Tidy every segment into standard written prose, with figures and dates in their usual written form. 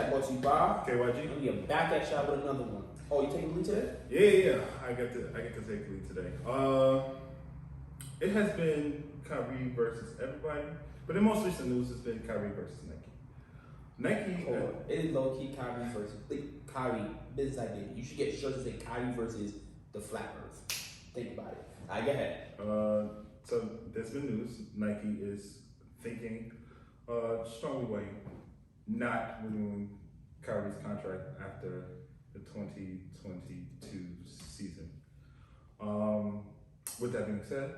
Chat brought to you by KYG. And we are back at y'all with another one. Oh, you taking the lead today? Yeah. I get to take the lead today. It has been Kyrie versus everybody, but the most recent news has been Kyrie versus Nike. It is low key Kyrie versus Kyrie. Business idea. You should get shirts that say Kyrie versus the flat Earth. Think about it. Alright, go ahead. So there's been news. Nike is thinking, strongly weighing, not renewing Kyrie's contract after the 2022 season. With that being said,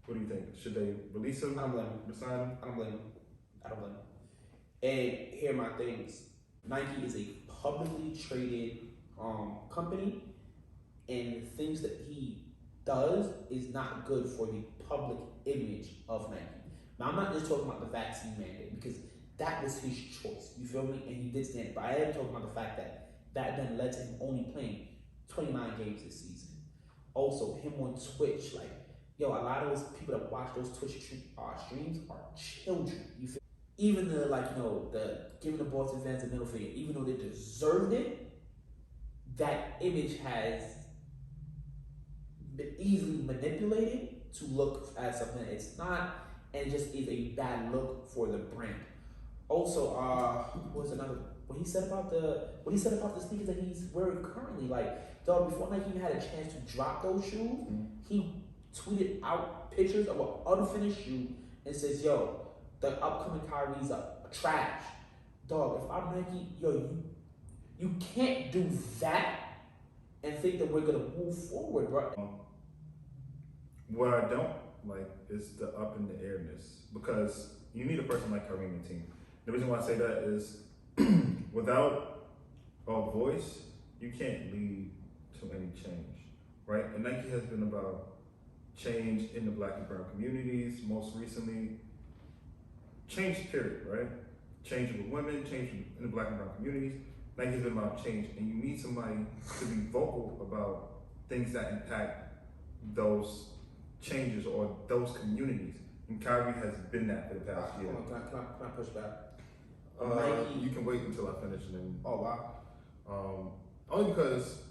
what do you think? Should they release him? I don't blame him. Resign him? I don't blame him. And here are my things. Nike is a publicly traded company, and the things that he does is not good for the public image of Nike. Now, I'm not just talking about the vaccine mandate because that was his choice. You feel me? And he did stand it. But I am talking about the fact that then led to him only playing 29 games this season. Also, him on Twitch, like, yo, a lot of those people that watch those Twitch streams are children. You feel? Even the giving the Boston fans a middle finger, even though they deserved it, that image has been easily manipulated to look as something it's not, and it just is a bad look for the brand. Also, what he said about the sneakers that he's wearing currently, like, dog, before Nike even had a chance to drop those shoes, he tweeted out pictures of an unfinished shoe and says, yo, the upcoming Kyrie's are trash. Dog, if I'm Nike, yo, you can't do that and think that we're gonna move forward, bro. What I don't like is the up in the airness, because you need a person like Kyrie on your team. The reason why I say that is without a voice, you can't lead to any change, right? And Nike has been about change in the Black and brown communities, most recently, change period, right? Change with women, change in the Black and brown communities. Nike has been about change, and you need somebody to be vocal about things that impact those changes or those communities. And Kyrie has been that for the past year. Can I push back? You can wait until I finish and then. Oh, wow. Only because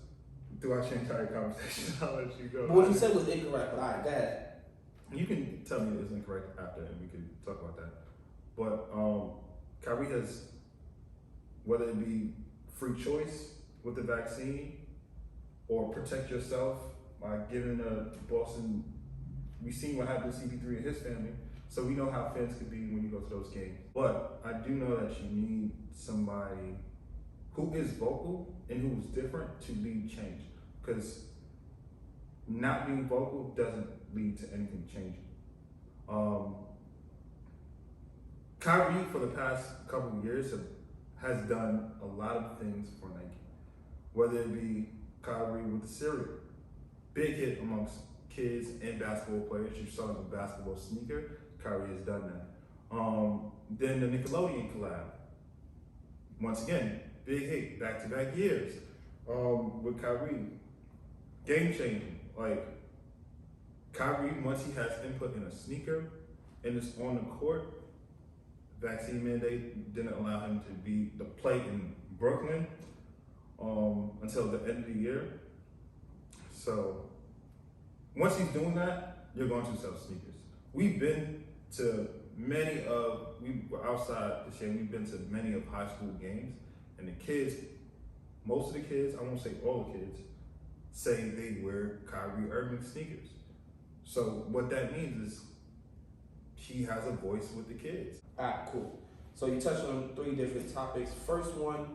throughout your entire conversation, I'll let you go. But what you said was incorrect, but all right, go ahead. You can tell me it's incorrect after, and we can talk about that. But Kyrie has, whether it be free choice with the vaccine or protect yourself by giving Boston, we've seen what happened to CP3 and his family, so we know how fans could be when you go to those games. But I do know that you need somebody who is vocal and who is different to lead change, because not being vocal doesn't lead to anything changing. Kyrie, for the past couple of years, has done a lot of things for Nike. Whether it be Kyrie with the cereal, big hit amongst kids and basketball players. You're selling a basketball sneaker, Kyrie has done that. Then the Nickelodeon collab. Once again, big hit, back-to-back years. With Kyrie, game changing. Like, Kyrie, once he has input in a sneaker and it's on the court, vaccine mandate didn't allow him to play in Brooklyn until the end of the year. So once he's doing that, you're going to sell sneakers. We've been to we were outside this year, we've been to many of high school games, and the kids, most of the kids, I won't say all the kids, say they wear Kyrie Irving sneakers. So what that means is he has a voice with the kids. All right, cool. So you touched on 3 different topics. First one,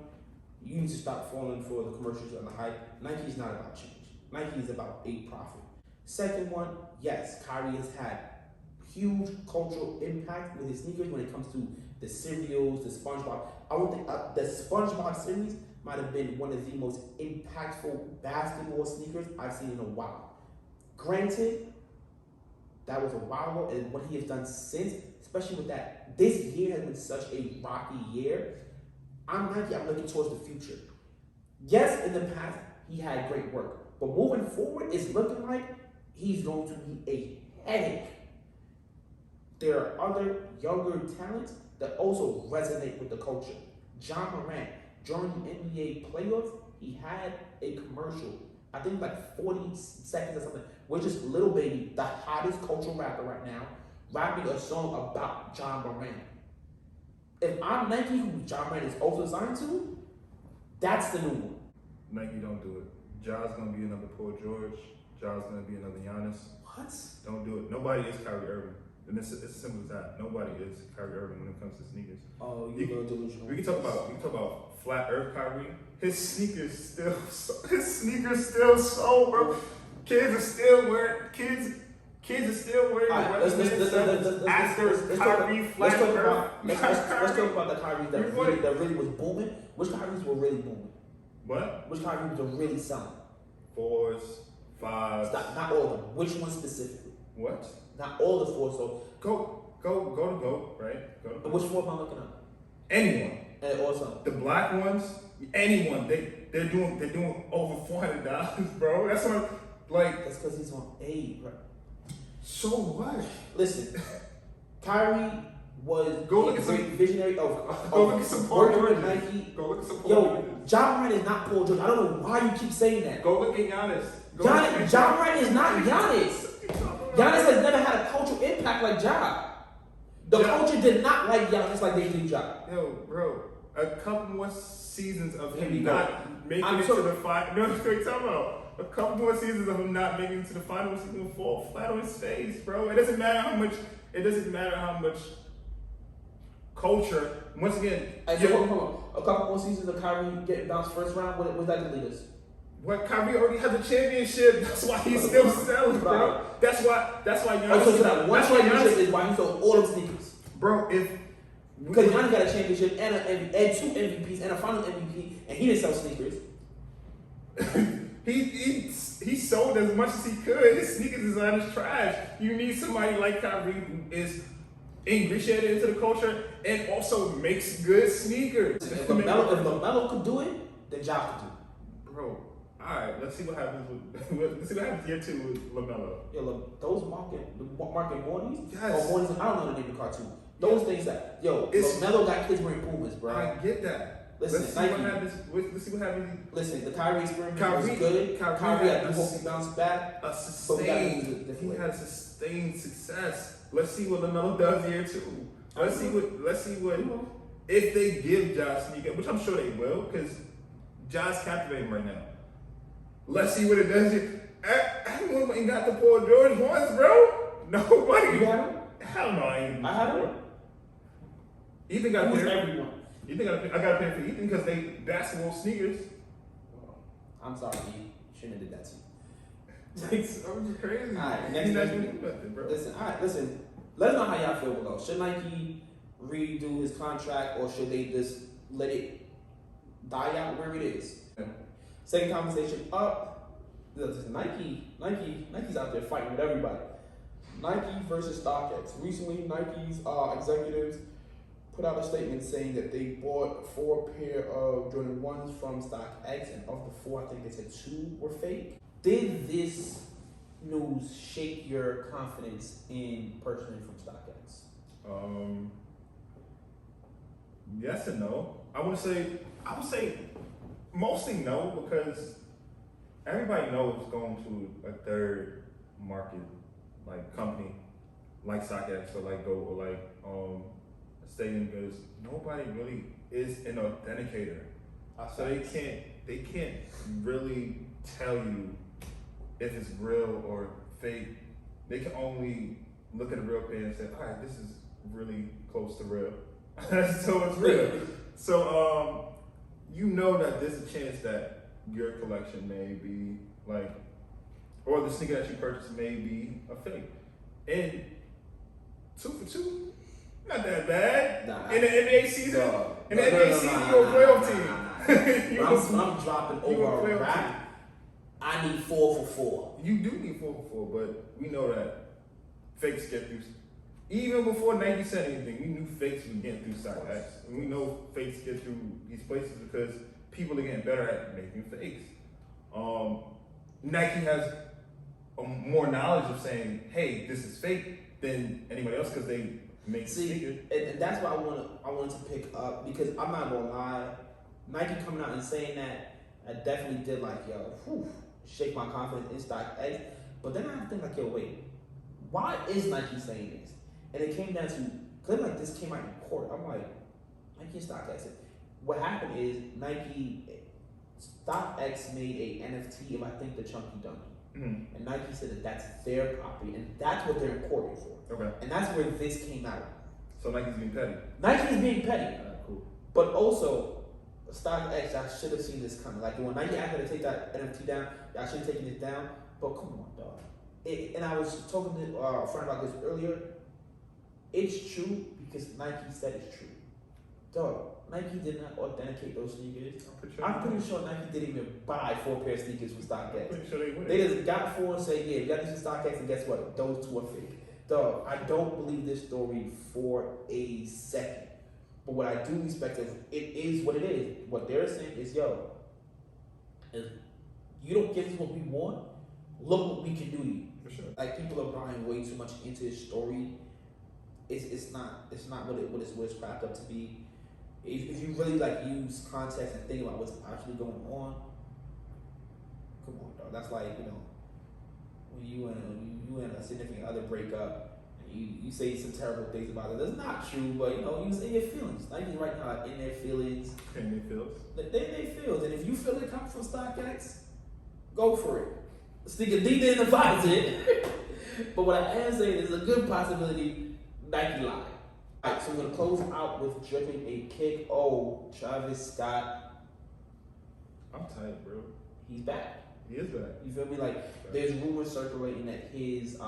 you need to stop falling for the commercials and the hype. Nike's not about change. Nike is about a profit. Second one, yes, Kyrie has had huge cultural impact with his sneakers when it comes to the cereals, the SpongeBob. I would think the SpongeBob series might have been one of the most impactful basketball sneakers I've seen in a while. Granted, that was a while ago, and what he has done since, especially with that, this year has been such a rocky year. I'm Nike, I'm looking towards the future. Yes, in the past, he had great work, but moving forward, it's looking like he's going to be a headache. There are other younger talents that also resonate with the culture. John Morant, during the NBA playoffs, he had a commercial. I think like 40 seconds or something. We're just Lil Baby, the hottest cultural rapper right now, rapping a song about John Moran. If I'm Nike, who John Moran is also signed to, that's the new one. Nike don't do it. Ja's gonna be another Paul George. Ja's gonna be another Giannis. What? Don't do it. Nobody is Kyrie Irving. And it's as simple as that. Nobody is Kyrie Irving when it comes to sneakers. Oh, you're gonna delusional. We can talk about flat Earth Kyrie. His sneakers still so, bro. Kids are still wearing Alright, after Kyrie flat Earth. Let's talk about the Kyries that really was booming. Which Kyries were really booming? What? Which Kyries were really selling? 4s, 5s. Not all of them. Which one specifically? What? Not all the four. So Go to GOAT, right? Go to GOAT. which four am I looking at? Anyone. And also The black ones, anyone. They're doing over $400, bro. That's what that's because he's on A, right? So what? Listen, Kyrie was Go look a at great some- visionary of Go look at some Paul working with George. Nike. Go look at some Paul Yo, George. John Moran is not Paul George. I don't know why you keep saying that. Go look at Giannis. Go look at John Moran is not Giannis. Giannis has never had a cultural impact like Ja. The culture did not like Giannis like they do Ja. Yo, bro, a couple more seasons of Here we him go. not making I'm it so- to the final. No, wait, talk about a couple more seasons of him not making it to the finals. He's gonna fall flat on his face, bro. It doesn't matter how much. It doesn't matter how much culture. Once again, Hey, so hold on. A couple more seasons of Kyrie getting bounced first round. What that to lead us? what Kyrie already has a championship. That's why he's still selling, bro. That's why. Giannis. So that one that's why championship Giannis, is why he sold all of sneakers. bro. If Because Giannis got a championship and two MVPs and a final MVP, and he didn't sell sneakers. He sold as much as he could. His sneaker design is trash. You need somebody like Kyrie who is ingratiated into the culture and also makes good sneakers. If LaMelo could do it, then Ja could do it. Bro, all right. Let's see what happens year 2 with LaMelo. Yo, those market Mornings, Yes. or Mornings, I don't know the name of the cartoon. Those things that, LaMelo got kids wearing Pumas, bro. I get that. Listen, let's see Nike. what happens. Let's see what happens. Listen, the Kyrie experiment Kyrie- was good. Kyrie I had do hope he bounced back. A But we gotta use it sustained. different He way. had sustained success. Let's see what LaMelo does year 2. Let's see what. If they give Josh sneaker, which I'm sure they will, because Josh captivating right now. Let's see what it does. Everyone ain't got the Paul George ones, bro. Nobody. You had him? Hell no, I ain't. I had him. Ethan got a Who's pair. everyone? I got a pair for Ethan because they basketball sneakers. I'm sorry, E. Shouldn't have did that to you. It's crazy. Alright, He's not next doing nothing, bro. Listen. Let us know how y'all feel about it. Should Nike redo his contract or should they just let it die out where it is? Yeah. Second conversation up. Listen, Nike's out there fighting with everybody. Nike versus StockX. Recently, Nike's executives put out a statement saying that they bought 4 pair of Jordan 1s from StockX, and of the 4, I think they said 2 were fake. Did this news shake your confidence in purchasing from StockX? Yes and no. I would say mostly no, because everybody knows going to a third market like company like StockX or like Go or like Stadium Goods, nobody really is an authenticator. So they can't really tell you if it's real or fake. They can only look at a real pair and say, all right, this is really close to real. So it's real. So you know that there's a chance that your collection may be like, or the sneaker that you purchased may be a fake. And 2 for 2, not that bad. Nah. In the NBA season, When I'm dropping over a rack, I need 4 for 4. You do need 4 for 4, but we know that fakes get through. Even before Nike said anything, we knew fakes were getting through StockX. And we know fakes get through these places because people are getting better at making fakes. Nike has more knowledge of saying, hey, this is fake than anybody else because they make sneakers. And that's what I wanted to pick up, because I'm not gonna lie, Nike coming out and saying that, I definitely did shake my confidence in StockX. But then I have to think like, yo, wait, why is Nike saying this? And it came down to, cause like this came out in court. I'm like, Nike and StockX. What happened is StockX made a NFT of I think the Chunky Donkey. Mm-hmm. And Nike said that that's their property, and that's what they're in court for. Okay. And that's where this came out. So Nike's being petty. Nike is being petty. Cool. But also, StockX, I should have seen this coming. Like when Nike asked me to take that NFT down, I should have taken it down. But come on, dog. And I was talking to a friend about this earlier. It's true because Nike said it's true. Dog, Nike did not authenticate those sneakers. I'm pretty sure Nike didn't even buy 4 pair of sneakers from StockX. I'm pretty sure they would. They just got 4 and said, yeah, you got these from StockX, and guess what? Those 2 are fake. Dog, I don't believe this story for a second. But what I do respect is it is what it is. What they're saying is, yo, if you don't give us what we want, look what we can do to you. For sure. Like people are buying way too much into this story. It's not what it's cracked up to be. If you really use context and think about what's actually going on, come on, dog. That's like, when you and a significant other break up, and you say some terrible things about it. That's not true, but you was in your feelings. Nike right now are in their feelings. In their feels. They feels, and if you feel it comes from StockX, go for it. Stick a D in the pocket. But what I am saying is a good possibility Nike lied. Alright, so we're gonna close out with dripping a kick. Oh, Travis Scott. I'm tight, bro. He's back. He is back. You feel me? Like there's rumors circulating that his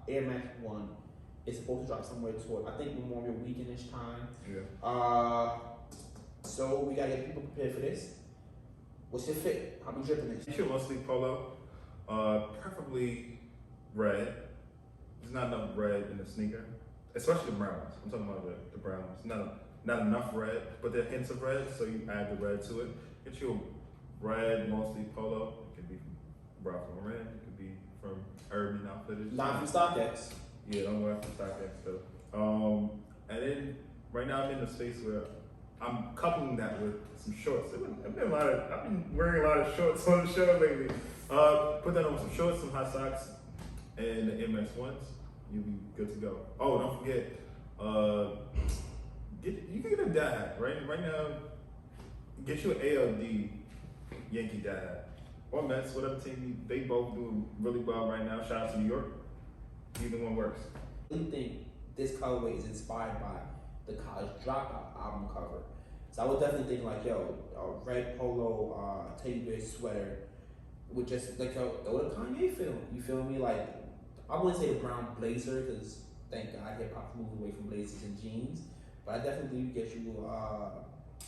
Air Max 1 is supposed to drop somewhere toward I think Memorial Weekend-ish time. Yeah. So we gotta get people prepared for this. What's your fit? How we dripping this? You should mostly polo. Preferably red. There's not enough red in the sneaker. Especially the brown ones. I'm talking about the brown ones. Not enough red, but there are hints of red, so you add the red to it. Get you a red, mostly polo. It could be from Ralph Lauren. It could be from Urban Outfitters. Not from StockX. Yeah, don't go after StockX though. And then right now I'm in a space where I'm coupling that with some shorts. I've been wearing a lot of shorts on the show lately. Put that on with some shorts, some hot socks, and the MS1s. You'll be good to go. Oh, don't forget, you can get a dad hat, right? Right now, get you an ALD Yankee dad hat. Or Mets, whatever team, they both do really well right now. Shout out to New York. Either one works. I really think this colorway is inspired by the College Dropout album cover. So I would definitely think a red polo teddy bear sweater with just throw the Kanye feel. You feel me? I wouldn't say the brown blazer because thank God hip hop moved away from blazers and jeans. But I definitely get you.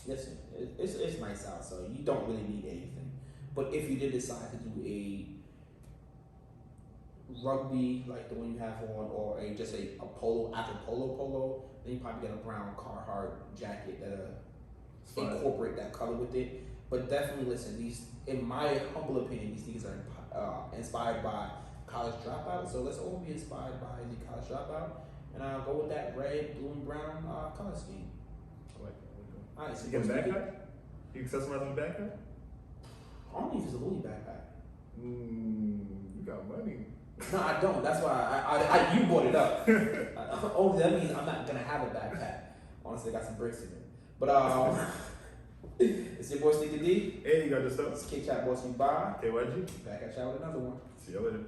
Listen, it's nice out, so you don't really need anything. But if you did decide to do a rugby like the one you have on, or just a polo after polo, then you probably get a brown Carhartt jacket that incorporate that color with it. But definitely listen, these, in my humble opinion, these things are inspired by College Dropout. So let's all be inspired by the College Dropout, and I'll go with that red, blue, and brown color scheme. I like that. All right, so You get a backpack? You accessorize with a backpack? I don't think it's a Louis backpack. You got money. No, I don't. That's why you brought it up. Only that means I'm not gonna have a backpack. Honestly, I got some bricks in it. But it's your boy Sneaker D. And you got this stuff. It's Kid Chat Boss You Buy. KYG. Back at y'all with another one. See you later.